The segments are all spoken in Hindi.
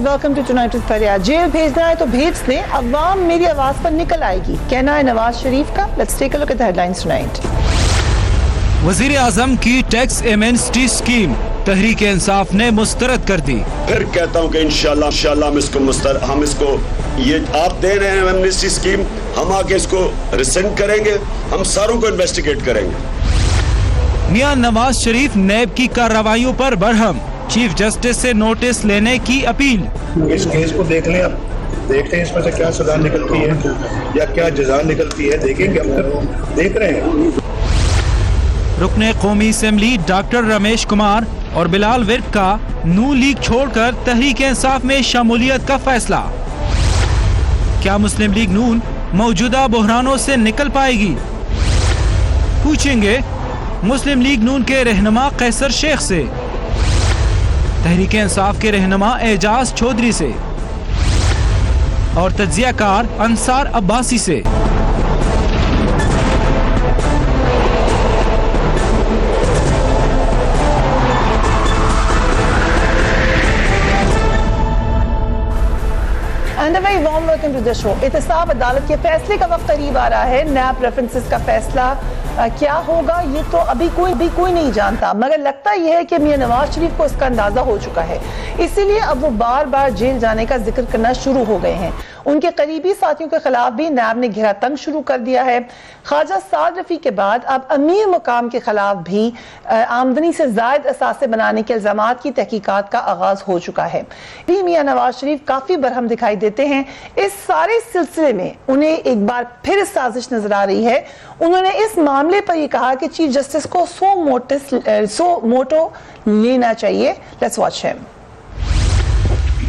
वेलकम टू टुनाइट विद फरियाद। जेल भेजना है तो भेज दें, अवाम मेरी आवाज पर निकल आएगी, कहना है नवाज शरीफ का। Let's take a look at the headlines tonight. वजीर आजम की tax amnesty scheme Tehreek Insaf ने मुस्तरद कर दी। फिर कहता हूँ कि इंशाल्लाह हम इसको ये आप दे रहे हैं एमनेस्टी स्कीम, हम आके इसको रिसेंड करेंगे, हम सारों को इन्वेस्टिगेट करेंगे। मियां नवाज शरीफ नैब की कार्रवाइयों पर बरहम, चीफ जस्टिस से नोटिस लेने की अपील। इस केस को देख लें, अब देखते हैं इसमें से क्या सजा निकलती है या क्या जजा निकलती है, देखेंगे, हम फिर देख रहे हैं। रुकने कौमी असेंबली डॉक्टर रमेश कुमार और बिलाल विर्क का नू लीग छोड़कर तहरीक इंसाफ में शमूलियत का फैसला। क्या मुस्लिम लीग नून मौजूदा बहरानों से निकल पाएगी? पूछेंगे मुस्लिम लीग नून के रहनुमा कैसर शेख से, तहरीक इंसाफ के रहनुमा एजाज चौधरी से और तज्जियाकार अंसार अब्बासी से। एहतसाब अदालत के फैसले का वक्त करीब आ रहा है। नैब रेफरेंसेस का फैसला क्या होगा ये तो अभी कोई नहीं जानता, मगर लगता यह है कि मियां नवाज शरीफ को इसका अंदाजा हो चुका है, इसीलिए अब वो बार बार जेल जाने का जिक्र करना शुरू हो गए हैं। उनके करीबी साथियों के खिलाफ भी नैब ने घेरा तंग शुरू कर दिया है। ख्वाजा साद रफी के बाद अब अमीर मुकाम के खिलाफ भी आमदनी से जायद असासे बनाने के इल्जामात की तहकीकात का आगाज हो चुका है। भी मियां नवाज शरीफ काफी बरहम दिखाई देते हैं। इस सारे सिलसिले में उन्हें एक बार फिर साजिश नजर आ रही है। उन्होंने इस मामले पर यह कहा कि चीफ जस्टिस को सो मोटो लेना चाहिए। Let's watch him.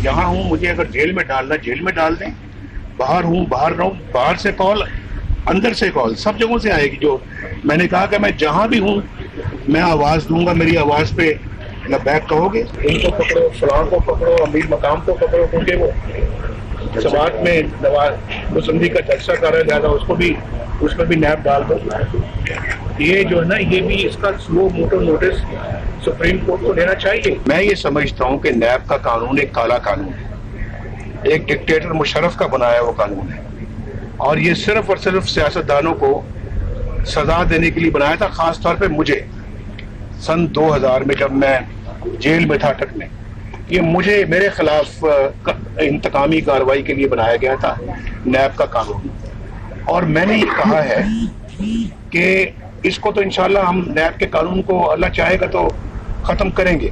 यहाँ हूँ, मुझे अगर जेल में डालना जेल में डाल दें, बाहर हूँ बाहर रहूँ, बाहर से कॉल अंदर से कॉल सब जगहों से आएगी। जो मैंने कहा कि मैं जहाँ भी हूँ मैं आवाज़ दूंगा, मेरी आवाज़ पे बैक कहोगे, इनको पकड़ो, फलां को पकड़ो, अमीर मकाम को पकड़ो, क्योंकि वो समाज में नवाज मुसंदी का जलसा कर रहा है, लिहाजा उसको भी उसमें भी नैब डाल दो। ये जो है ना, ये भी इसका स्लो मोटो नोटिस सुप्रीम कोर्ट को लेना चाहिए। मैं ये समझता हूँ कि नैब का कानून एक काला कानून है, एक डिक्टेटर मुशर्रफ का बनाया वो कानून है, और ये सिर्फ और सिर्फ सियासतदानों को सजा देने के लिए बनाया था। खास तौर पे मुझे सन 2000 में जब मैं जेल में था अटक में, ये मुझे मेरे खिलाफ इंतकामी कार्रवाई के लिए बनाया गया था नैब का कानून। और मैंने ये कहा है कि इसको तो इंशाल्लाह हम नैब के कानून को अल्लाह चाहेगा तो खत्म करेंगे।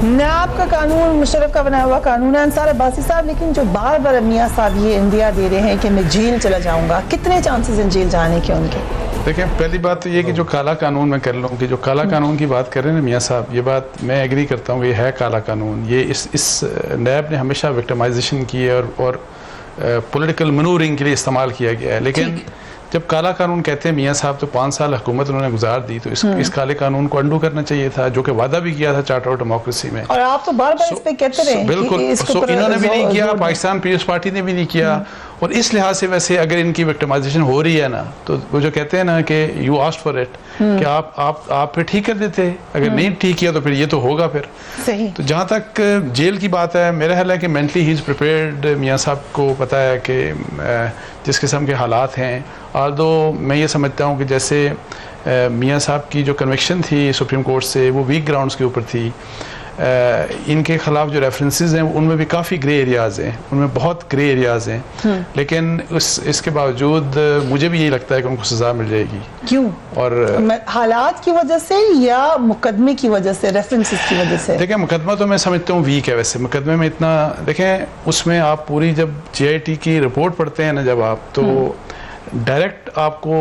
नैब का कानून मुशर्रफ का बनाया हुआ कानून है अंसार अब्बासी साहब, लेकिन जो बार बार मियां साहब ये इंदिया दे रहे हैं कि मैं जेल चला जाऊंगा, कितने चांसेस हैं जेल जाने के उनके? देखें, पहली बात तो ये कि जो काला कानून मैं कर लूँ कि जो काला कानून की बात कर रहे हैं ना मियां साहब, ये बात मैं एग्री करता हूँ कि ये है काला कानून। ये इस नैब ने हमेशा विक्टिमाइजेशन की है और पॉलिटिकल मनूवरिंग के लिए इस्तेमाल किया गया है। लेकिन जब काला कानून कहते हैं मियां साहब, तो 5 साल हुकूमत उन्होंने गुजार दी, तो इस काले कानून को अंडू करना चाहिए था, जो कि वादा भी किया था चार्टर ऑफ डेमोक्रेसी में। और आप तो बार बार इस पे कहते रहे। बिल्कुल, इन्होंने भी नहीं किया, पाकिस्तान पीपल्स पार्टी ने भी नहीं किया। और इस लिहाज से वैसे अगर इनकी विक्टिमाइजेशन हो रही है ना, तो वो जो कहते हैं ना कि यू आस्क्ड फॉर इट, कि आप फिर ठीक कर देते, अगर नहीं ठीक किया तो फिर ये तो होगा फिर सही। तो जहाँ तक जेल की बात है, मेरा ख्याल है कि मेंटली ही इज़ प्रिपेयर्ड। मियां साहब को पता है कि जिस किस्म के हालात हैं, आल्दो मैं ये समझता हूँ कि जैसे मियां साहब की जो कन्विक्शन थी सुप्रीम कोर्ट से, वो वीक ग्राउंड्स के ऊपर थी। इनके खिलाफ जो रेफरेंसेस हैं उनमें भी काफ़ी ग्रे एरियाज़ हैं, उनमें बहुत ग्रे एरियाज़ हैं। लेकिन इसके बावजूद मुझे भी यही लगता है कि उनको सज़ा मिल जाएगी। क्यों? और हालात की वजह से या मुकदमे की वजह से, रेफरेंसेस की वजह से? देखें, मुकदमा तो मैं समझता हूँ वीक है। वैसे मुकदमे में इतना, देखें उसमें आप पूरी जब JIT की रिपोर्ट पढ़ते हैं ना, जब आप तो डायरेक्ट आपको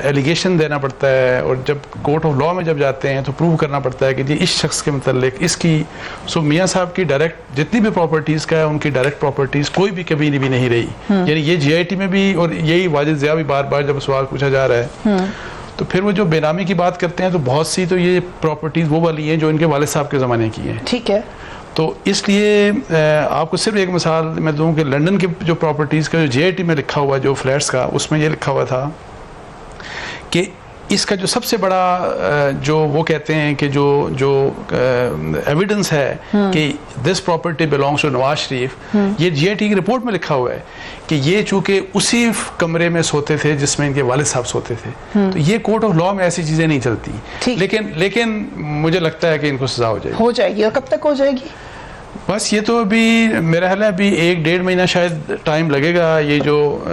एलिगेशन देना पड़ता है, और जब कोर्ट ऑफ लॉ में जब जाते हैं तो प्रूव करना पड़ता है कि जी इस शख्स के मतलब इसकी। सो मियां साहब की डायरेक्ट जितनी भी प्रॉपर्टीज़ का है, उनकी डायरेक्ट प्रॉपर्टीज़ कोई भी कभी भी नहीं रही। यानी ये JIT में भी, और यही वाजिद ज़िया भी बार बार जब सवाल पूछा जा रहा है, तो फिर वो जो बेनामी की बात करते हैं, तो बहुत सी तो ये प्रॉपर्टीज़ वो वाली हैं जो इनके वालिद साहब के ज़माने की हैं। ठीक है। तो इसलिए आपको सिर्फ एक मिसाल मैं दूं कि लंदन के जो प्रॉपर्टीज़ का जो JIT में लिखा हुआ जो फ्लैट्स का, उसमें ये लिखा हुआ था कि इसका जो सबसे बड़ा जो वो कहते हैं कि जो जो एविडेंस है कि this property belongs to Nawaz Sharif, ये जीआईटी की रिपोर्ट में लिखा हुआ है कि ये चूंकि उसी कमरे में सोते थे जिसमें इनके वालिद साहब सोते थे, तो ये कोर्ट ऑफ लॉ में ऐसी चीजें नहीं चलती। लेकिन मुझे लगता है कि इनको सजा हो जाएगी। और कब तक हो जाएगी? बस ये तो अभी मेरा ख्याल है अभी 1-1.5 महीना शायद टाइम लगेगा, ये जो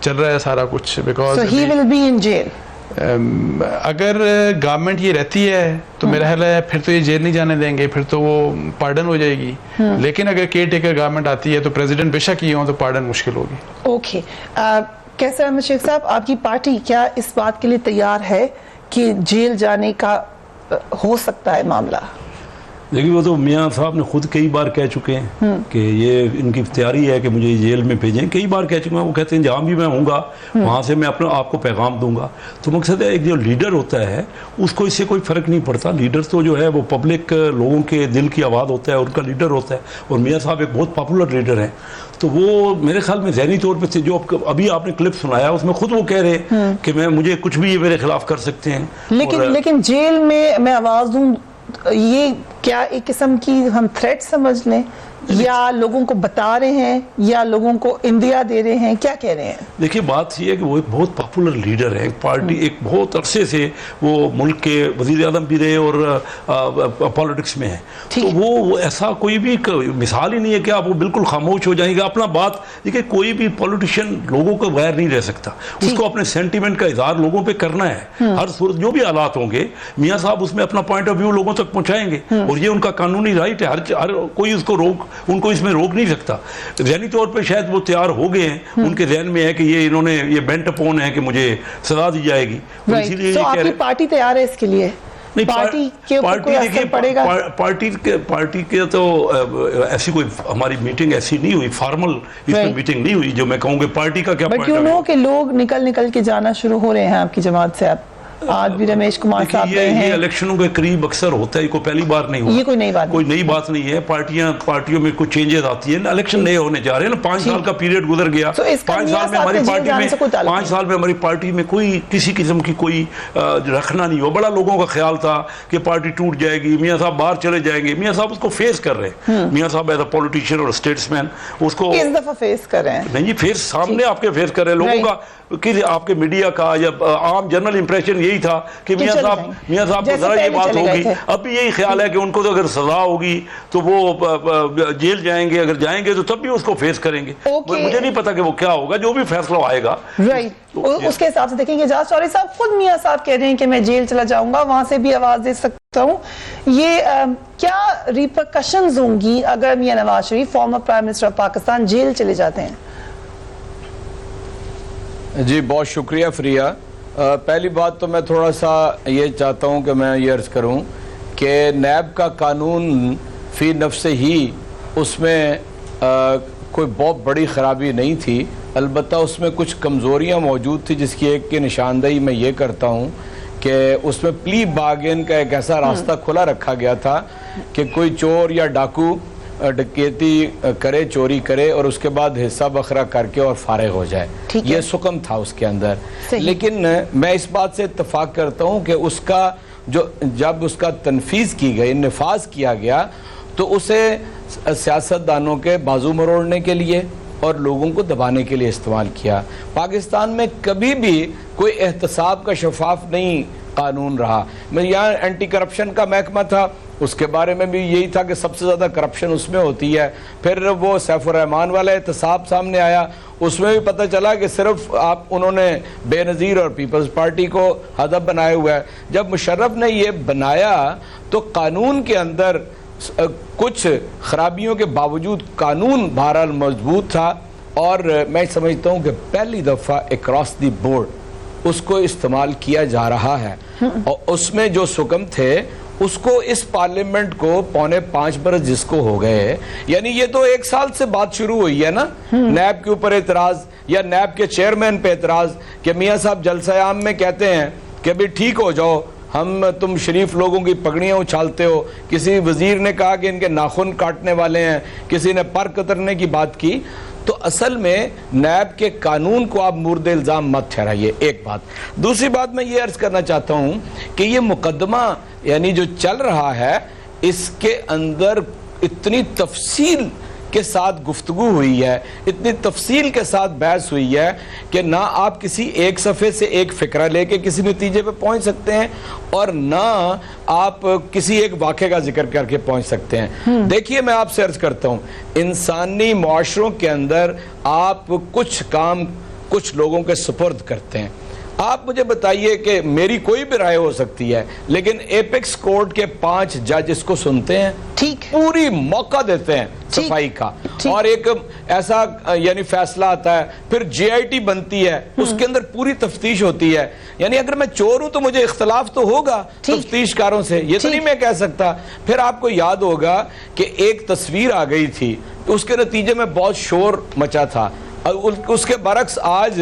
चल रहा है सारा कुछ, because he will be in jail. अगर गवर्नमेंट ये रहती है तो मेरा ख्याल है फिर तो ये जेल नहीं जाने देंगे, फिर तो वो पार्डन हो जाएगी। लेकिन अगर केयर टेकर गवर्नमेंट आती है तो प्रेसिडेंट बेशक ही हो तो पार्डन मुश्किल होगी। ओके, कैसे अहमद शेख साहब, आपकी पार्टी क्या इस बात के लिए तैयार है कि जेल जाने का हो सकता है मामला? देखिए, वो तो मियाँ साहब ने खुद कई बार कह चुके हैं कि ये इनकी तैयारी है कि मुझे जेल में भेजें, कई बार कह चुके हैं। वो कहते हैं जहाँ भी मैं हूँगा वहाँ से मैं अपना आपको पैगाम दूंगा। तो मकसद है एक जो लीडर होता है उसको इससे कोई फ़र्क नहीं पड़ता। लीडर तो जो है वो पब्लिक लोगों के दिल की आवाज़ होता है, उनका लीडर होता है। और मियाँ साहब एक बहुत पॉपुलर लीडर हैं, तो वो मेरे ख्याल में ज़हनी तौर पर जो अभी आपने क्लिप सुनाया उसमें खुद वो कह रहे हैं कि मुझे कुछ भी ये मेरे खिलाफ कर सकते हैं। लेकिन जेल में मैं आवाज़ दूँ, ये क्या एक किस्म की हम थ्रेट समझ लें, या लोगों को बता रहे हैं, या लोगों को इंदिया दे रहे हैं, क्या कह रहे हैं? देखिए, बात ये है कि वो एक बहुत पॉपुलर लीडर है, एक पार्टी एक बहुत अरसे से वो मुल्क के वजीर आज़म भी रहे और पॉलिटिक्स में है। तो वो ऐसा कोई भी मिसाल ही नहीं है कि आप वो बिल्कुल खामोश हो जाएंगे। अपना बात देखिए, कोई भी पॉलिटिशियन लोगों को बगैर नहीं रह सकता, उसको अपने सेंटीमेंट का इजहार लोगों पर करना है। हर सूरत जो भी हालात होंगे मियाँ साहब उसमें अपना पॉइंट ऑफ व्यू लोगों तक पहुँचाएंगे, और ये उनका कानूनी राइट है। हर कोई उसको उनको इसमें रोक नहीं सकता। ज़हनी तौर पे शायद वो तैयार हो गए हैं, उनके ज़हन में है कि ये इन्होंने ये बेंट अपॉन है कि मुझे सजा दी जाएगी। इसीलिए आपकी पार्टी तैयार है इसके लिए? नहीं, पार्टी के ऊपर कोई असर पड़ेगा? पार्टी के तो ऐसी कोई हमारी मीटिंग ऐसी नहीं हुई, फॉर्मल इसमें मीटिंग नहीं हुई जो मैं कहूँगी पार्टी का क्या। बट यू नो कि लोग निकल के जाना शुरू हो रहे हैं आपकी जमात से। आप आज भी रमेश कुमार साहब गए हैं। ये इलेक्शनों के करीब अक्सर होता है, कोई पहली बार नहीं हुआ। ये कोई नई बात नहीं है। पार्टियों में कुछ चेंजेस आती है, इलेक्शन नए होने जा रहे हैं ना। 5 साल का पीरियड गुजर गया। 5 साल में हमारी पार्टी में कोई किसी किस्म की कोई रखना नहीं हुआ। बड़ा लोगों का ख्याल था कि पार्टी टूट जाएगी, मियाँ साहब बाहर चले जाएंगे। मियाँ साहब उसको फेस कर रहे हैं। मियाँ साहब एज अ पॉलिटिशियन और स्टेट्समैन उसको इस दफा फेस कर रहे हैं। नहीं जी, फेस सामने आपके फेस कर रहे हैं लोगों का, कि आपके मीडिया का या आम जनरल इंप्रेशन यही था कि मियाँ साहब को जरा ये बात होगी। अब भी यही ख्याल है कि उनको तो अगर सजा होगी तो वो जेल जाएंगे, अगर जाएंगे तो तब भी उसको फेस करेंगे। मुझे नहीं पता कि वो क्या होगा, जो भी फैसला आएगा राइट उसके हिसाब से देखेंगे। एजाज चौधरी साहब खुद मियाँ साहब कह रहे हैं कि मैं जेल चला जाऊंगा, वहां से भी आवाज दे सकता हूँ। ये क्या रिपरकशंस होंगी अगर मियाँ Nawaz Sharif former prime minister of Pakistan जेल चले जाते हैं? जी बहुत शुक्रिया फ्रिया। पहली बात तो मैं थोड़ा सा ये चाहता हूँ कि मैं ये अर्ज़ करूँ कि नैब का कानून फ़ी नफ्से ही उसमें कोई बहुत बड़ी ख़राबी नहीं थी, अलबत्ता उसमें कुछ कमज़ोरियाँ मौजूद थी, जिसकी एक की निशानदेही मैं ये करता हूँ कि उसमें प्ली बार्गेन का एक ऐसा रास्ता खुला रखा गया था कि कोई चोर या डाकू डकैती करे, चोरी करे और उसके बाद हिस्सा बखरा करके और फारिग हो जाए। ये सुकम था उसके अंदर। लेकिन मैं इस बात से इत्तफाक करता हूँ कि उसका जब उसका तनफीज़ की गई, नफाज किया गया, तो उसे सियासतदानों के बाजू मरोड़ने के लिए और लोगों को दबाने के लिए इस्तेमाल किया। पाकिस्तान में कभी भी कोई एहतसाब का शफाफ नहीं कानून रहा। मैं यहाँ एंटी करप्शन का महकमा था, उसके बारे में भी यही था कि सबसे ज़्यादा करप्शन उसमें होती है। फिर वो सैफुर रहमान वाला एहतसाब सामने आया, उसमें भी पता चला कि सिर्फ उन्होंने बेनज़ीर और पीपल्स पार्टी को हदफ बनाया हुआ है। जब मुशर्रफ ने ये बनाया तो कानून के अंदर कुछ खराबियों के बावजूद कानून बहरहाल मजबूत था, और मैं समझता हूँ कि पहली दफ़ा अक्रॉस द बोर्ड उसको इस्तेमाल किया जा रहा है। और उसमें जो सुकम थे उसको इस पार्लियामेंट को 4.25 बरस जिसको हो गए, यानी ये तो 1 साल से बात शुरू हुई है ना, नैब के ऊपर एतराज़ या नैब के चेयरमैन पे एतराज़ कि मियाँ साहब जलसा आम में कहते हैं कि भाई ठीक हो जाओ, तुम शरीफ लोगों की पगड़ियाँ उछालते हो। किसी वजीर ने कहा कि इनके नाखून काटने वाले हैं, किसी ने पर कतरने की बात की। तो असल में नैब के कानून को आप मुर्द इल्ज़ाम मत ठहराइए, एक बात। दूसरी बात मैं ये अर्ज करना चाहता हूं कि ये मुकदमा यानी जो चल रहा है, इसके अंदर इतनी तफसील के साथ गुफ्तगू हुई है, इतनी तफसील के साथ बहस हुई है कि ना आप किसी एक सफ़े से एक फ़िक्रा लेके किसी नतीजे पे पहुंच सकते हैं और ना आप किसी एक वाक़े का जिक्र करके पहुंच सकते हैं। देखिए, मैं आपसे अर्ज करता हूं, इंसानी मुआशरों के अंदर आप कुछ काम कुछ लोगों के सुपुर्द करते हैं। आप मुझे बताइए कि मेरी कोई भी राय हो सकती है, लेकिन एपेक्स कोर्ट के 5 जज इसको सुनते हैं, ठीक, पूरी मौका देते हैं सफाई का, और एक ऐसा यानी फैसला आता है, फिर जेआईटी बनती है, उसके अंदर पूरी तफ्तीश होती है। यानी अगर मैं चोर हूं तो मुझे इख्तलाफ तो होगा तफ्तीशकारों से, ये तो नहीं मैं कह सकता। फिर आपको याद होगा कि एक तस्वीर आ गई थी, उसके नतीजे में बहुत शोर मचा था, उसके बरक्स आज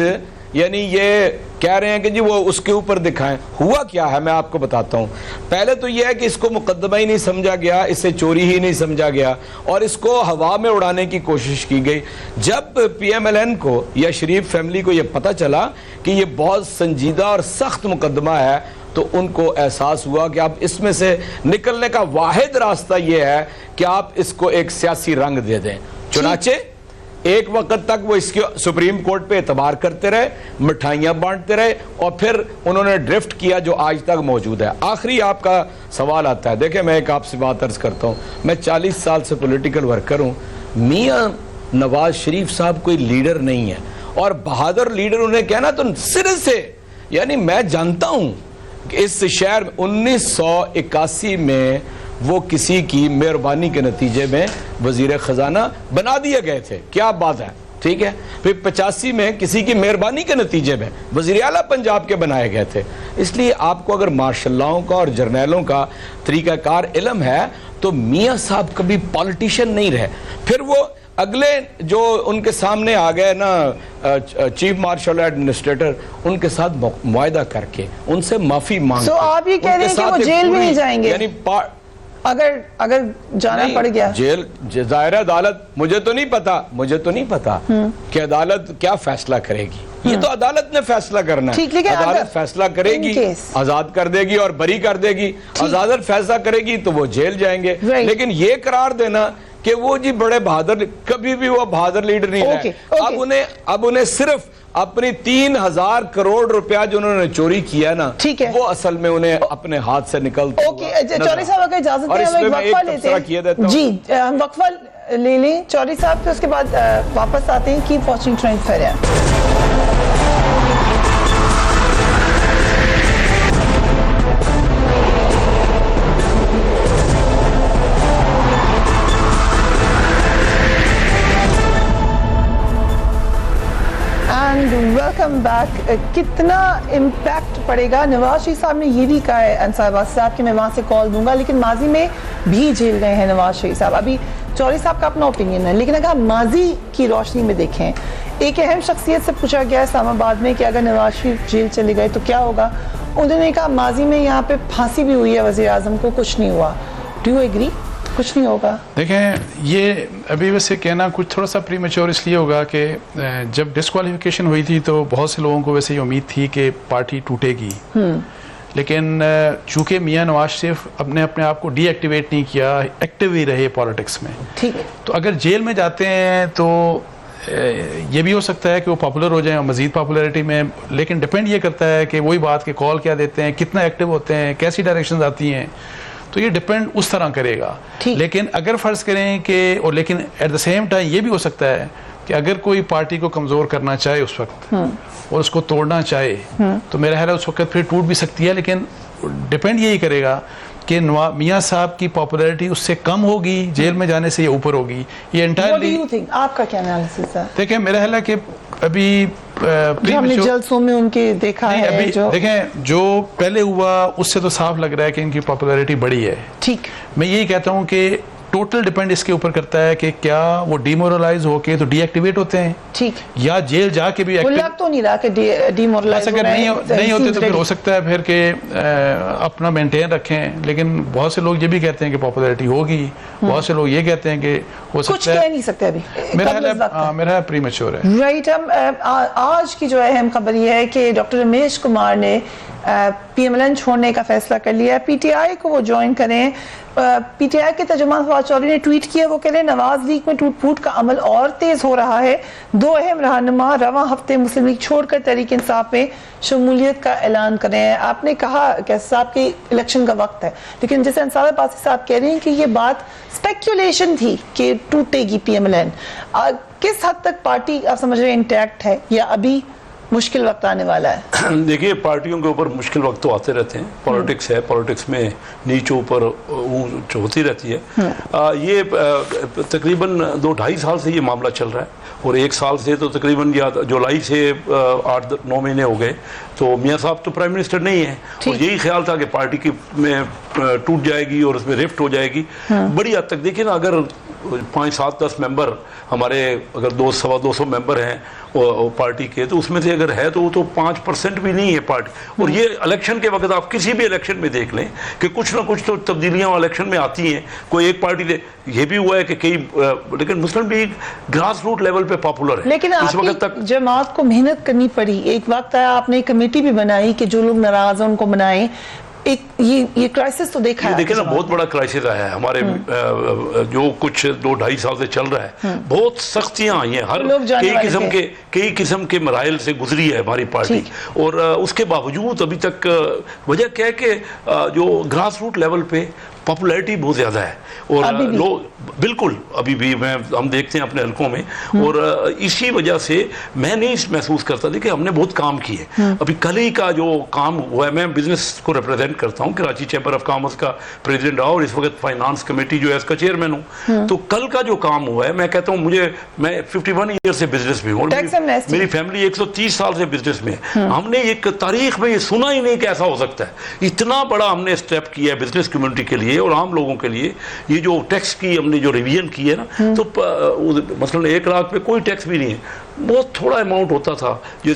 यानी ये कह रहे हैं कि जी वो उसके ऊपर दिखाएं। हुआ क्या है मैं आपको बताता हूं। पहले तो यह है कि इसको मुकदमा ही नहीं समझा गया, इसे चोरी ही नहीं समझा गया और इसको हवा में उड़ाने की कोशिश की गई। जब पीएमएलएन को या शरीफ फैमिली को यह पता चला कि यह बहुत संजीदा और सख्त मुकदमा है, तो उनको एहसास हुआ कि आप इसमें से निकलने का वाहिद रास्ता यह है कि आप इसको एक सियासी रंग दे दें। चुनाचे एक वक्त तक वो इसके सुप्रीम कोर्ट पे एतबार करते रहे, मिठाइयां बांटते रहे और फिर उन्होंने ड्रिफ्ट किया जो आज तक मौजूद है। आखिरी आपका सवाल आता है, देखिए मैं एक आपसे बात अर्ज करता हूं, मैं 40 साल से पॉलिटिकल वर्कर हूं। मियां नवाज शरीफ साहब कोई लीडर नहीं है और बहादुर लीडर उन्हें कहना तो सिरे से, यानी मैं जानता हूं कि इस शहर में 1981 में वो किसी की मेहरबानी के नतीजे में वजीर खजाना बना दिए गए थे, क्या बात है, ठीक है। फिर 85 में किसी की मेहरबानी के नतीजे में वजीर आला पंजाब के बनाए गए थे। इसलिए आपको अगर मार्शल्लाओं का और जर्नैलों का तरीकाकार इल्म है तो मियाँ साहब कभी पॉलिटिशियन नहीं रहे। फिर वो अगले जो उनके सामने आ गए ना चीफ मार्शल एडमिनिस्ट्रेटर, उनके साथ मुआहदा करके उनसे माफी मांग। तो आप ये कह रहे हैं कि वो जेल में नहीं जाएंगे, यानी अगर जाना पड़ गया जेल? जाहिर अदालत, मुझे तो नहीं पता कि अदालत क्या फैसला करेगी। ये तो अदालत ने फैसला करना है। अदालत फैसला करेगी, आजाद कर देगी और बरी कर देगी। अदालत फैसला करेगी तो वो जेल जाएंगे। लेकिन ये करार देना कि वो जी बड़े बहादुर, कभी भी वो बहादुर लीडर नहीं रहे। अब उन्हें सिर्फ अपनी 3000 करोड़ रुपया जो उन्होंने चोरी किया ना, ठीक है, वो असल में उन्हें अपने हाथ से निकलता चौधरी साहब अगर इजाजत दें हम एक वक्फा लेते हैं। जी, हम वक्फा ले लें चौधरी साहब, फिर उसके बाद वापस आते हैं। Keep watching trend fair. Welcome back. कितना इम्पैक्ट पड़ेगा, नवाज शरीफ साहब ने ये भी कहा है, अंसार साहब कि मैं वहाँ से कॉल दूंगा, लेकिन माजी में भी जेल गए हैं नवाज शरीफ साहब। अभी चौधरी साहब का अपना ओपिनियन है, लेकिन अगर माजी की रोशनी में देखें, एक अहम शख्सियत से पूछा गया इस्लामाबाद में कि अगर नवाज शरीफ जेल चले गए तो क्या होगा। उन्होंने कहा माजी में यहाँ पे फांसी भी हुई है वज़ीर आज़म को, कुछ नहीं हुआ। Do you agree? कुछ नहीं होगा। देखें, ये अभी वैसे कहना कुछ थोड़ा सा प्रीमेच्योर इसलिए होगा कि जब डिस्क्वालिफिकेशन हुई थी तो बहुत से लोगों को वैसे ही उम्मीद थी कि पार्टी टूटेगी, लेकिन चूंकि मियां नवाज शरीफ अपने आप को डीएक्टिवेट नहीं किया, एक्टिव ही रहे पॉलिटिक्स में, ठीक है, तो अगर जेल में जाते हैं तो ये भी हो सकता है कि वो पॉपुलर हो जाए और मजीद पॉपुलैरिटी में, लेकिन डिपेंड ये करता है कि वही बात कि कॉल क्या देते हैं, कितना एक्टिव होते हैं, कैसी डायरेक्शंस आती हैं, तो ये डिपेंड उस तरह करेगा। लेकिन अगर फर्ज करें कि, और लेकिन एट द सेम टाइम ये भी हो सकता है कि अगर कोई पार्टी को कमज़ोर करना चाहे उस वक्त और उसको तोड़ना चाहे तो मेरा ख्याल है उस वक्त फिर टूट भी सकती है, लेकिन डिपेंड यही करेगा कि मियाँ साहब की पॉपुलैरिटी उससे कम होगी जेल में जाने से या ऊपर होगी। ये एंटायरली आपका क्या एनालिसिस है? देखिए, मेरा ख्याल है कि अभी हमने जलसों में उनके देखा है, अभी देखें जो पहले हुआ उससे तो साफ लग रहा है कि इनकी पॉपुलैरिटी बढ़ी है। ठीक, मैं यही कहता हूँ कि टोटल डिपेंड इसके ऊपर करता है कि क्या वो डिमोरलाइज होके तो डीएक्टिवेट होते हैं, ठीक, या जेल जाके भी लग तो नहीं रहा कि डिमोरलाइज अगर नहीं होते तो फिर हो सकता है फिर के अपना मेंटेन रखें। लेकिन बहुत से लोग ये भी कहते हैं कि पॉपुलैरिटी होगी, बहुत से लोग ये कहते हैं कि हो कुछ सकता है, कह नहीं सकते अभी, मेरा प्रीमेच्योर है। राइट। हम आज की जो अहम खबर ये है कि डॉक्टर रमेश कुमार ने पीएमएलएन छोड़ने का फैसला कर लिया है, पीटीआई को वो ज्वाइन करें। पीटीआई के तर्जुमान फवाद चौधरी ने ट्वीट किया, वो कह रहे हैं नवाज लीग में टूट फूट का अमल और तेज हो रहा है। दो अहम रहनुमा रवां हफ्ते मुस्लिम लीग छोड़कर तहरीक इंसाफ में शमूलियत का ऐलान करें। आपने कहा कि साहब की इलेक्शन का वक्त है, लेकिन जैसे अंसार अब्बासी साहब कह रहे हैं कि ये बात स्पेक्यूलेशन थी कि टूटेगी पीएमएलएन। किस हद तक पार्टी आप समझ रहे हैं इंटैक्ट है या अभी मुश्किल वक्त आने वाला है? देखिए, पार्टियों के ऊपर मुश्किल वक्त तो आते रहते हैं, पॉलिटिक्स है, पॉलिटिक्स में नीचे ऊपर ऊंच होती रहती है। ये तकरीबन 2-2.5 साल से ये मामला चल रहा है, और 1 साल से तो तकरीबन या जुलाई से 8-9 महीने हो गए। तो मियाँ साहब तो प्राइम मिनिस्टर नहीं है, और यही ख्याल था कि पार्टी की में टूट जाएगी और उसमें रिफ्ट हो जाएगी। बड़ी हद तक देखिए ना, अगर 5-7-10 मेंबर हमारे, अगर 200-250 मेंबर हैं पार्टी के, तो उसमें से अगर है तो वो तो 5% भी नहीं है पार्टी। और ये इलेक्शन के वक्त आप किसी भी इलेक्शन में देख लें कि कुछ ना कुछ तो तब्दीलियां इलेक्शन में आती हैं। कोई एक पार्टी दे, ये भी हुआ है कि कई, लेकिन मुस्लिम लीग ग्रास रूट लेवल पे पॉपुलर है। लेकिन इस वक्त तक जमात को मेहनत करनी पड़ी, एक वक्त आया आपने कमेटी भी बनाई कि जो लोग नाराज हैं उनको बनाएं। एक ये क्राइसिस तो देखा है, देखिए ना, बहुत बड़ा क्राइसिस आया है हमारे जो कुछ 2-2.5 साल से चल रहा है। बहुत सख्तियां आई हैं, हर कई किस्म के मराइल से गुजरी है हमारी पार्टी, और उसके बावजूद अभी तक वजह क्या है कि जो ग्रास रूट लेवल पे पॉपुलैरिटी बहुत ज़्यादा है, और लोग बिल्कुल अभी भी हम देखते हैं अपने हलकों में, और इसी वजह से मैं नहीं महसूस करता था कि हमने बहुत काम किए। अभी कल ही का जो काम हुआ है, मैं बिजनेस को रिप्रेजेंट करता हूँ, कराची चैम्बर ऑफ कॉमर्स का प्रेसिडेंट रहा, और इस वक्त फाइनेंस कमेटी जो है इसका चेयरमैन हूँ। तो कल का जो काम हुआ है, मैं कहता हूँ, मैं 51 ईयर से बिजनेस में हूँ, मेरी फैमिली 130 साल से बिजनेस में। हमने एक तारीख में ये सुना ही नहीं कि ऐसा हो सकता है। इतना बड़ा हमने स्टेप किया है बिजनेस कम्युनिटी के लिए और आम लोगों के लिए। ये जो टैक्स की हमने जो रिवीजन की है ना, तो मसलन 1 लाख पे कोई टैक्स भी नहीं है, बहुत थोड़ा अमाउंट होता था। जो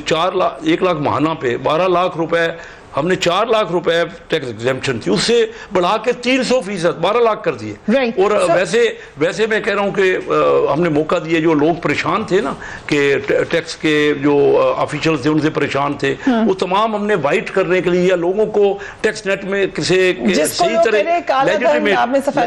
1 लाख महाना पे 12 लाख रुपए, हमने 4 लाख रुपए टैक्स एग्जेम्पशन थी, उससे बढ़ा के 300% 12 लाख कर दिए। और वैसे मैं कह रहा हूँ कि हमने मौका दिया, जो लोग परेशान थे ना कि टैक्स के जो ऑफिशियल थे उनसे परेशान थे, वो तमाम हमने वाइट करने के लिए, या लोगों को टैक्स नेट में सही तरह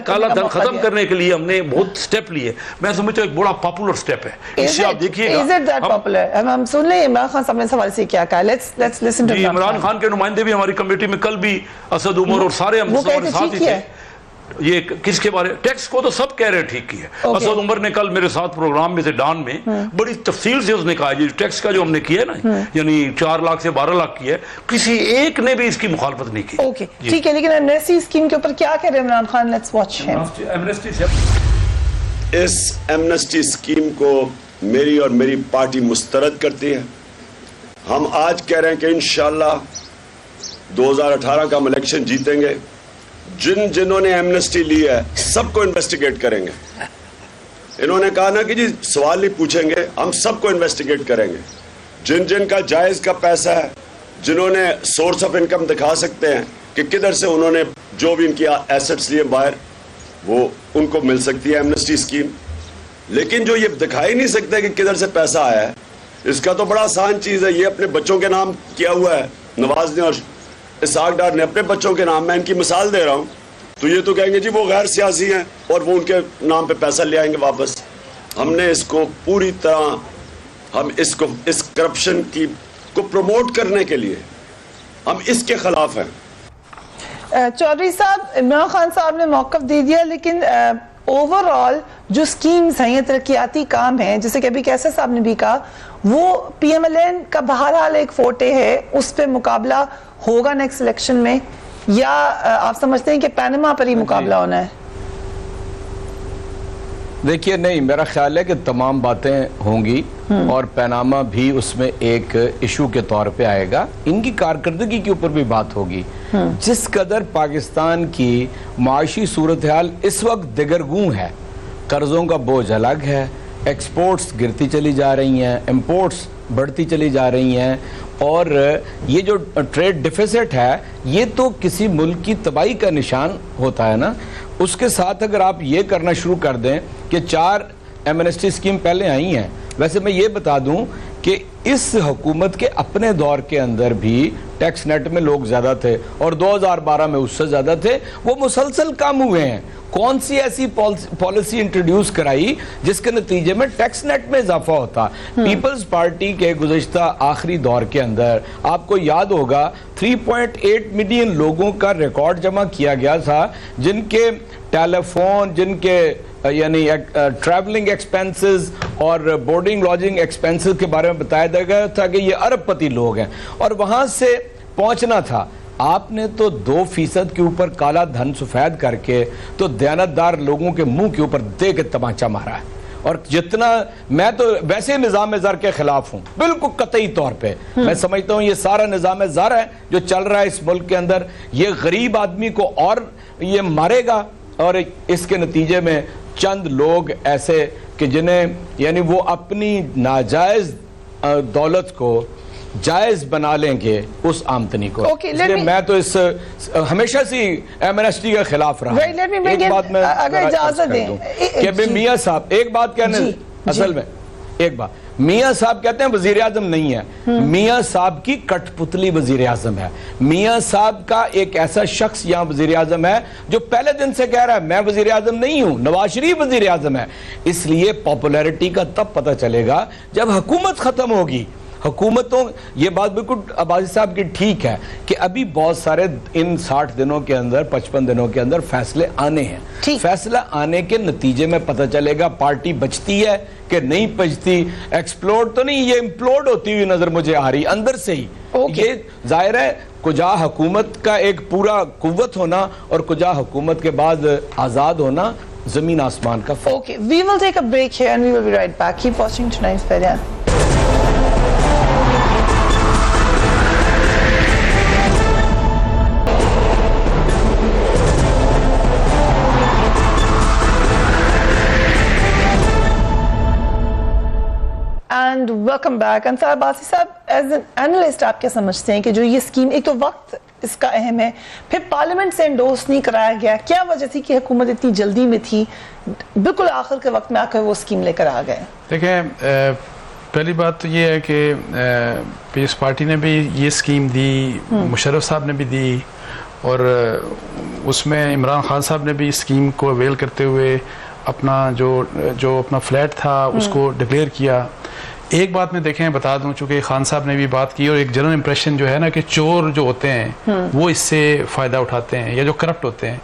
काला धन खत्म करने के लिए हमने बहुत स्टेप लिए। मैं समझता हूँ एक बड़ा पॉपुलर स्टेप है। इससे आप देखिएगा, हम सुन लें इमरान खान साहब ने सवाल से क्या कहा। Let's listen to Imran Khan के नुमाइंदे भी हमारी कमेटी में, कल भी असद उमर और सारे हम साथ ही थे। ये किसके बारे, टैक्स को तो सब कह रहे हैं ठीक किया। असद उमर ने कल मेरे साथ प्रोग्राम में से डान में बड़ी तफसील से उसने कहा, ये टैक्स का जो हमने किया है ना, यानी 4 लाख से 12 लाख किया है, किसी एक ने भी इसकी मुखालफत नहीं की। ओके, ठीक है, लेकिन एमनेस्टी स्कीम के ऊपर क्या कह रहे हैं Imran Khan? Let's watch him. इस एमनेस्टी स्कीम को मेरी और मेरी पार्टी मुस्तरद करती है। हम आज कह रहे हैं कि इंशाअल्लाह 2018 का हम इलेक्शन जीतेंगे। जिन्होंने एमनेस्टी ली है सबको इन्वेस्टिगेट करेंगे। इन्होंने कहा ना कि जी सवाल नहीं पूछेंगे, हम सबको इन्वेस्टिगेट करेंगे। जिनका जायज का पैसा है, जिन्होंने सोर्स ऑफ इनकम दिखा सकते हैं कि किधर से उन्होंने जो भी इनकी एसेट्स लिए बाहर, वो उनको मिल सकती है एमनेस्टी स्कीम। लेकिन जो ये दिखा ही नहीं सकते कि किधर से पैसा आया है, इसका तो बड़ा आसान चीज़ है। ये अपने बच्चों के नाम किया हुआ है, नवाज ने और इसहाक डार ने अपने बच्चों के नाम, मैं इनकी मिसाल दे रहा हूँ। तो ये तो कहेंगे जी वो गैर सियासी हैं और वो उनके नाम पे पैसा ले आएंगे वापस। हमने इसको पूरी तरह, हम इसको, इस करप्शन की को प्रमोट करने के लिए हम इसके खिलाफ हैं। चौधरी साहब, इमरान खान साहब ने मौक़िफ़ दे दिया, लेकिन ओवरऑल जो स्कीम्स हैं, ये तरक्याती काम हैं, जैसे कि अभी कैसर साहब ने भी कहा, वो पीएमएलएन का बहरहाल एक फोटे है, उस पर मुकाबला होगा नेक्स्ट इलेक्शन में, या आप समझते हैं कि पैनमा पर ही मुकाबला होना है? देखिए, नहीं, मेरा ख्याल है कि तमाम बातें होंगी और पैनामा भी उसमें एक इशू के तौर पे आएगा। इनकी कारकर्दगी के ऊपर भी बात होगी। जिस कदर पाकिस्तान की माशी सूरत हाल इस वक्त दिगरगूं है, कर्जों का बोझ अलग है, एक्सपोर्ट्स गिरती चली जा रही हैं, इंपोर्ट्स बढ़ती चली जा रही हैं, और ये जो ट्रेड डिफिसिट है ये तो किसी मुल्क की तबाही का निशान होता है ना। उसके साथ अगर आप ये करना शुरू कर दें कि 4 एमनेस्टी स्कीम पहले आई हैं। वैसे मैं ये बता दूं कि इस हुकूमत के अपने दौर के अंदर भी टैक्स नेट में लोग ज़्यादा थे और 2012 में उससे ज़्यादा थे, वो मुसलसल कम हुए हैं। कौन सी ऐसी पॉलिसी इंट्रोड्यूस कराई जिसके नतीजे में टैक्स नेट में इजाफा होता। पीपल्स पार्टी के गुज़श्ता आखिरी दौर के अंदर आपको याद होगा 3.8 मिलियन लोगों का रिकॉर्ड जमा किया गया था, जिनके टेलीफोन, जिनके यानी ट्रैवलिंग एक्सपेंसेस और बोर्डिंग लॉजिंग एक्सपेंसेस के बारे में बताया गया था कि ये अरबपति लोग हैं और वहां से पहुंचना था। आपने तो 2% के ऊपर काला धन सफेद करके तो दयानतदार लोगों के मुंह के ऊपर दे के तमाचा मारा है। और जितना मैं तो वैसे निज़ाम ज़र के खिलाफ हूं, बिल्कुल कतई तौर पे मैं समझता हूं ये सारा निज़ाम ज़र है जो चल रहा है इस मुल्क के अंदर, ये गरीब आदमी को और ये मारेगा और इसके नतीजे में चंद लोग ऐसे कि जिन्हें यानी वो अपनी नाजायज दौलत को जायज बना लेंगे उस आमदनी को। इसलिए मैं तो इस हमेशा से एमनेस्टी के खिलाफ रहा। एक बात मैं अगर इजाजत दें कि मियां साहब एक बात कहने, असल में एक बात, मियां साहब कहते हैं वजीर आजम नहीं है, मियां साहब की कठपुतली वजीर आजम है। मियां साहब का एक ऐसा शख्स यहाँ वजीर आजम है जो पहले दिन से कह रहा है मैं वजीर आजम नहीं हूं, नवाज शरीफ वजीर आजम है। इसलिए पॉपुलैरिटी का तब पता चलेगा जब हुकूमत खत्म होगी। हुकूमतों, ये बात बिल्कुल अब्बासी साहब की ठीक है कि अभी बहुत सारे इन 60 दिनों के अंदर 55 दिनों के अंदर फैसले आने हैं। फैसला आने के नतीजे में पता चलेगा पार्टी बचती है कि नहीं बचती। एक्सप्लोड तो नहीं, ये इम्प्लोड होती हुई नजर मुझे आ रही अंदर से ही। ये जाहिर है कुजा हुकूमत का एक पूरा कुव्वत होना और कुजा हुकूमत के बाद आजाद होना जमीन आसमान का फर्क। Okay, we will take a break here and we will be right back. Keep watching tonight's Ferian. And welcome back. Ansar Abbasi साहब, एज एन एनालिस्ट आप क्या समझते हैं कि जो ये स्कीम, एक तो वक्त इसका अहम है, फिर पार्लियामेंट से एंडोर्स नहीं कराया गया, क्या वजह थी कि हुकूमत इतनी जल्दी में थी, बिल्कुल आखिर के वक्त में आकर वो स्कीम लेकर आ गए? देखें, पहली बात तो ये है कि पीस पार्टी ने भी ये स्कीम दी, मुशर्रफ साहब ने भी दी और उसमें इमरान खान साहब ने भी स्कीम को अवेल करते हुए अपना जो अपना फ्लैट था उसको डिक्लेयर किया। एक बात मैं देखें बता दूं, चूंकि खान साहब ने भी बात की और एक जनरल इंप्रेशन जो है ना कि चोर जो होते हैं वो इससे फ़ायदा उठाते हैं या जो करप्ट होते हैं।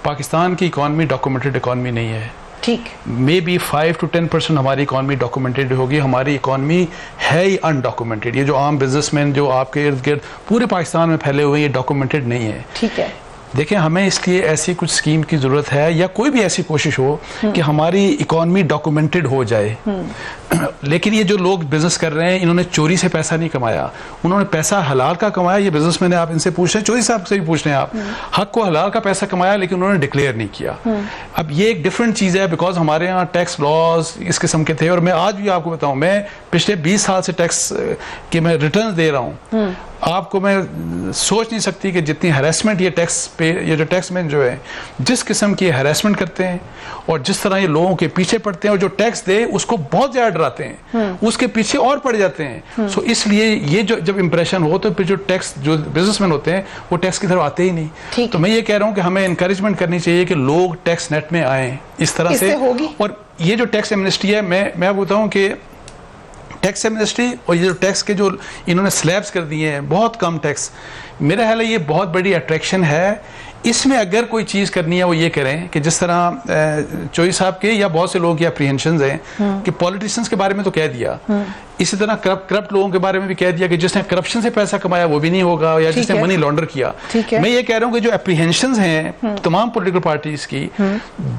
पाकिस्तान की इकॉनमी डॉक्यूमेंटेड इकॉनमी नहीं है। ठीक, मे बी 5 to 10% हमारी इकॉनमी डॉक्यूमेंटेड होगी। हमारी इकॉनमी है ही अनडॉक्यूमेंटेड। ये जो आम बिजनेसमैन जो आपके इर्द गिर्द पूरे पाकिस्तान में फैले हुए हैं, ये डॉक्यूमेंटेड नहीं है। ठीक है, देखिए, हमें इसलिए ऐसी कुछ स्कीम की ज़रूरत है या कोई भी ऐसी कोशिश हो कि हमारी इकॉनमी डॉक्यूमेंटेड हो जाए। लेकिन ये जो लोग बिजनेस कर रहे हैं, इन्होंने चोरी से पैसा नहीं कमाया, उन्होंने पैसा हलाल का कमाया। ये बिजनेसमैन है, आप इनसे पूछ रहे हैं, चोरी साहब से भी पूछ रहे हैं आप, हक को हलाल का पैसा कमाया लेकिन उन्होंने डिक्लेयर नहीं किया। अब ये एक डिफरेंट चीज़ है, बिकॉज हमारे यहाँ टैक्स लॉज इस किस्म के थे। और मैं आज भी आपको बताऊँ, मैं पिछले 20 साल से टैक्स के मैं रिटर्न दे रहा हूँ। आपको मैं सोच नहीं सकती कि जितनी हरासमेंट ये टैक्स पे, ये जो टैक्समैन जो है जिस किस्म की हरासमेंट करते हैं और जिस तरह ये लोगों के पीछे पड़ते हैं और जो टैक्स दे उसको बहुत ज़्यादा डराते हैं, उसके पीछे और पड़ जाते हैं। सो इसलिए ये जो जब इंप्रेशन हो तो फिर जो टैक्स जो बिजनेसमैन होते हैं वो टैक्स की तरफ आते ही नहीं। तो मैं ये कह रहा हूँ कि हमें इंकरेजमेंट करनी चाहिए कि लोग टैक्स नेट में आए इस तरह से होगी। और ये जो टैक्स एमनेस्टी है, मैं बताऊँ कि टैक्स एमनेस्टी और ये जो टैक्स के जो इन्होंने स्लैब्स कर दिए हैं, बहुत कम टैक्स, मेरा ख्याल है ये बहुत बड़ी अट्रैक्शन है। इसमें अगर कोई चीज़ करनी है वो ये करें कि जिस तरह चोई साहब के या बहुत से लोग की अप्रीहेंशंस हैं कि पॉलिटिशियंस के बारे में तो कह दिया, इसी तरह करप्ट लोगों के बारे में भी कह दिया कि जिसने करप्शन से पैसा कमाया वो भी नहीं होगा, या जिसने मनी लॉन्डर किया। मैं ये कह रहा हूँ कि जो एप्रीहेंशंस हैं तमाम पॉलिटिकल पार्टीज की,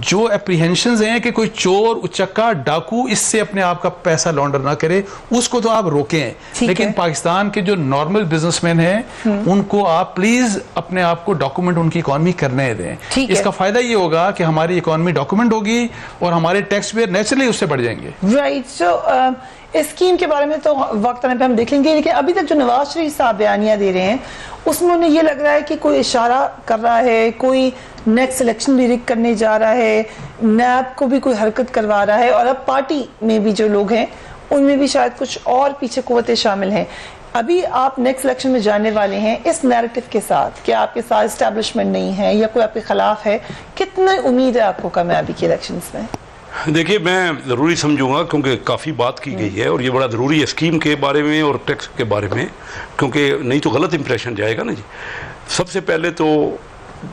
जो एप्रीहेंशंस हैं कि कोई चोर, उचक्का, डाकू इससे अपने आप का पैसा लॉन्डर ना करे, उसको तो आप रोकें। लेकिन पाकिस्तान के जो नॉर्मल बिजनेसमैन हैं उनको आप प्लीज अपने आप को डॉक्यूमेंट उनकी इकोनॉमी करने दें। इसका फायदा ये होगा कि हमारी इकोनॉमी डॉक्यूमेंट होगी और हमारे टैक्स पेयर नेचुरली उससे बढ़ जाएंगे। राइट, सो इस स्कीम के बारे में तो वक्त आने पे हम देख लेंगे, लेकिन अभी तक जो नवाज शरीफ साहब बयानियां दे रहे हैं उसमें उन्हें ये लग रहा है कि कोई इशारा कर रहा है, कोई नेक्स्ट इलेक्शन भी रिग करने जा रहा है, नैब को भी कोई हरकत करवा रहा है, और अब पार्टी में भी जो लोग हैं उनमें भी शायद कुछ और पीछे कुव्वतें शामिल हैं। अभी आप नेक्स्ट इलेक्शन में जाने वाले हैं इस नैरेटिव के साथ कि आपके साथ एस्टैब्लिशमेंट नहीं है या कोई आपके खिलाफ है, कितनी उम्मीद है आपको कामयाबी की इलेक्शंस में? देखिए, मैं ज़रूरी समझूंगा क्योंकि काफ़ी बात की गई है और ये बड़ा ज़रूरी है स्कीम के बारे में और टैक्स के बारे में, क्योंकि नहीं तो गलत इंप्रेशन जाएगा ना जी। सबसे पहले तो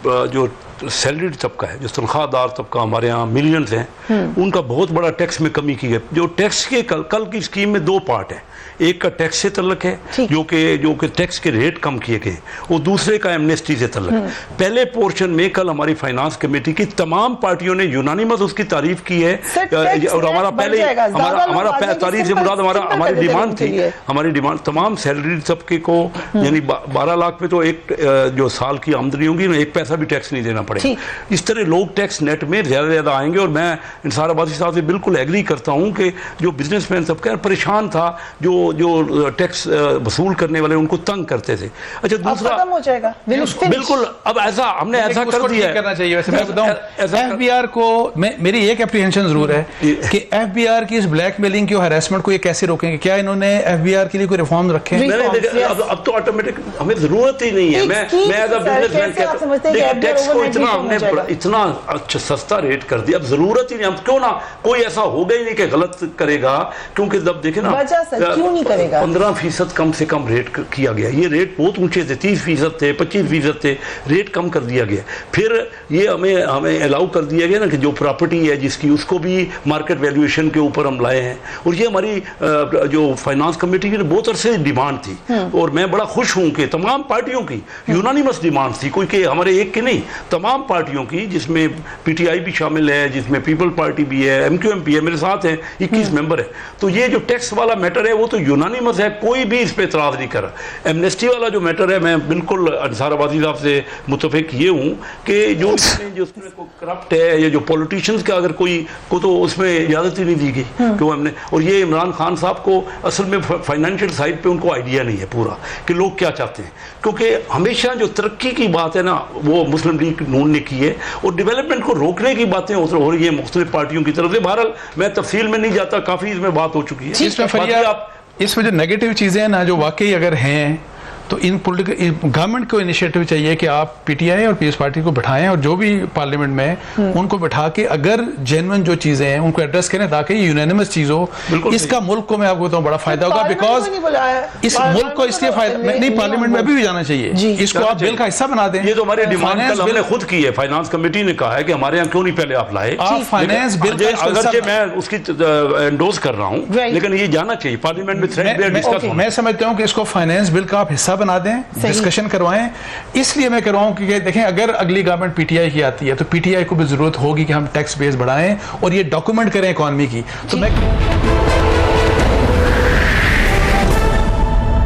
जो सैलरीड तबका है, जो तनख्वाहदार तबका हमारे यहाँ मिलियंस हैं, उनका बहुत बड़ा टैक्स में कमी की है। जो टैक्स के कल की स्कीम में दो पार्ट हैं, एक का टैक्स से तल्लक है जो कि टैक्स के रेट कम किए गए, और दूसरे का एमनेस्टी से तल्लक है। पहले पोर्शन में कल हमारी फाइनेंस कमेटी की तमाम पार्टियों ने यूनानिमस उसकी तारीफ की है, और हमारा पहले हमारा तारीफ से मुराद हमारी डिमांड तमाम सैलरी तबके को, यानी 12 लाख पे तो एक जो साल की आमदनी होगी ना, एक पैसा भी टैक्स नहीं देना पड़ेगा। इस तरह लोग टैक्स नेट में ज़्यादा ज़्यादा आएंगे, और मैं इंसार आबादी साहब से बिल्कुल एग्री करता हूँ कि जो बिजनेसमैन तबका परेशान था, जो टैक्स वसूल करने वाले उनको तंग करते थे। अच्छा, दूसरा खत्म हो जाएगा बिल्कुल। अब ऐसा हमने ऐसा कर दिया करना चाहिए। वैसे मैं बताऊं, एफबीआर को मेरी एक एप्रीहेंशन जरूर है कि एफबीआर की इस ब्लैकमेलिंग की और हरासमेंट को ये कैसे रोकेंगे? क्या इन्होंने एफबीआर के लिए कोई रिफॉर्म रखे हैं? अब तो ऑटोमेटिक हमें जरूरत ही नहीं है। मैं एज अ बिजनेसमैन कहता हूं टैक्स को इतना अच्छा सस्ता रेट कर दिया, अब जरूरत ही नहीं। हम क्यों ना, कोई ऐसा होगा ही नहीं कि गलत करेगा, क्योंकि जब देखे ना 15% कम से कम रेट किया गया। ये रेट बहुत ऊंचे थे, 30% थे, 25% थे, रेट कम कर दिया गया। फिर ये हमें अलाउ कर दिया गया ना कि जो प्रॉपर्टी है जिसकी, उसको भी मार्केट वैल्यूएशन के ऊपर हम लाए हैं। और ये हमारी जो फाइनेंस कमेटी की बहुत अरसे डिमांड थी, और मैं बड़ा खुश हूं कि तमाम पार्टियों की यूनानिमस डिमांड थी, कोई के हमारे एक की नहीं, तमाम पार्टियों की, जिसमें पीटीआई भी शामिल है, जिसमें पीपल पार्टी भी है, एमक्यूएमपी है, मेरे साथ हैं 21 मेंबर है। तो ये जो टैक्स वाला मैटर है वो तो यूनानिमस है, कोई भी इस पे एतराज नहीं कर रहा। एमनेस्टी वाला जो मैटर है, मैं बिल्कुल अंसार आबादी साहब से मुतफिक ये हूँ कि जो उसमें करप्ट है या जो पॉलिटिशियंस का अगर कोई को, तो उसमें इजाजत ही नहीं दी गई क्यों हमने। और ये इमरान खान साहब को असल में फाइनेंशियल साइड पे उनको आइडिया नहीं है पूरा कि लोग क्या चाहते हैं, क्योंकि हमेशा जो तरक्की की बात है ना वो मुस्लिम लीग नून ने की है, और डेवलपमेंट को रोकने की बातें हो रही है मुख्तलिफ पार्टियों की तरफ से। बहरहाल मैं तफसील में नहीं जाता, काफी इसमें बात हो चुकी है। इसमें जो नेगेटिव चीजें हैं ना, जो वाकई अगर हैं, तो इन पॉलिटिकल गवर्नमेंट को इनिशिएटिव चाहिए कि आप पीटीआई और पीएस पार्टी को बिठाएं, और जो भी पार्लियामेंट में उनको बिठा के अगर जेन्युइन जो चीजें हैं उनको एड्रेस करें, ताकि ये यूनानिमस चीज हो। इसका मुल्क को मैं आपको बताऊं बड़ा फायदा होगा, बिकॉज इस मुल्क को इसलिए फायदा नहीं, पार्लियामेंट में भी जाना चाहिए, इसको आप बिल का हिस्सा बना दें। ये तो हमारी डिमांड हमने खुद की है, फाइनेंस कमेटी ने कहा है कि हमारे यहाँ क्यों नहीं पहले आप लाए। आप फाइनेंस बिल, अगरचे मैं उसकी एंडोर्स कर रहा हूँ, लेकिन ये जाना चाहिए पार्लियामेंट में। मैं समझता हूँ कि इसको फाइनेंस बिल का आप हिस्सा बना दें, डिस्कशन करवाएं। इसलिए मैं करवाऊं कि देखें, अगर अगली गवर्नमेंट पीटीआई की आती है तो पीटीआई को भी जरूरत होगी कि हम टैक्स बेस बढ़ाएं और ये डॉक्यूमेंट करें इकोनॉमी की। तो मैं